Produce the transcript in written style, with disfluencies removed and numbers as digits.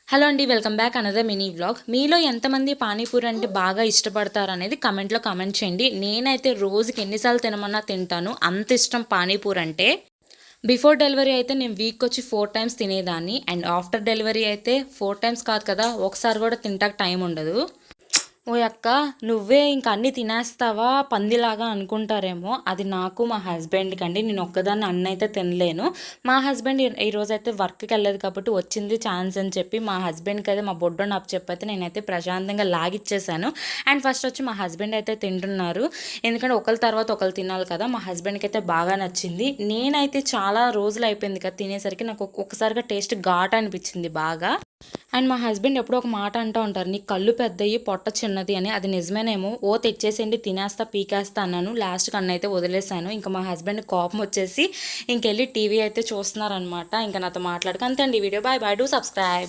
Hello అండి, welcome back another mini vlog. మీలో ఎంతమంది పానీపూరి అంటే బాగా ఇష్టపడతారు అనేది కమెంట్లో కామెంట్ చేయండి. నేనైతే రోజుకి ఎన్నిసార్లు తినమన్నా తింటాను, అంత ఇష్టం పానీపూరి అంటే. బిఫోర్ డెలివరీ అయితే నేను వీక్ వచ్చి 4 టైమ్స్ తినేదాన్ని, అండ్ ఆఫ్టర్ డెలివరీ అయితే 4 టైమ్స్ కాదు కదా, ఒకసారి కూడా తింటాక టైం ఉండదు. ఓ అక్క, నువ్వే ఇంక అన్నీ తినేస్తావా పందిలాగా అనుకుంటారేమో. అది నాకు మా హస్బెండ్కి అండి. నేను ఒక్కదాన్ని అన్న అయితే తినలేను. మా హస్బెండ్ ఈరోజైతే వర్క్కి వెళ్ళలేదు కాబట్టి వచ్చింది ఛాన్స్ అని చెప్పి మా హస్బెండ్కి అయితే మా బొడ్డో అప్పు చెప్పైతే నేనైతే ప్రశాంతంగా లాగిచ్చేసాను. అండ్ ఫస్ట్ వచ్చి మా హస్బెండ్ అయితే తింటున్నారు, ఎందుకంటే ఒకరి తర్వాత ఒకరు తినాలి కదా. మా హస్బెండ్కి అయితే బాగా నచ్చింది. నేనైతే చాలా రోజులు అయిపోయింది కదా తినేసరికి, నాకు ఒక్కసారిగా టేస్ట్ ఘాట్ అనిపించింది బాగా. అండ్ మా హస్బెండ్ ఎప్పుడో ఒక మాట అంటూ ఉంటారు, నీ కళ్ళు పెద్దయి పొట్ట చిన్నది అని. అది నిజమేనేమో. తెచ్చేసేయండి తినేస్తా పీకేస్తా అన్నాను. లాస్ట్కి అన్నైతే వదిలేశాను. ఇంకా మా హస్బెండ్ కోపం వచ్చేసి ఇంకెళ్ళి టీవీ అయితే చూస్తున్నారనమాట. ఇంకా నాతో మాట్లాడక అంతే అండి video. Bye bye, do subscribe.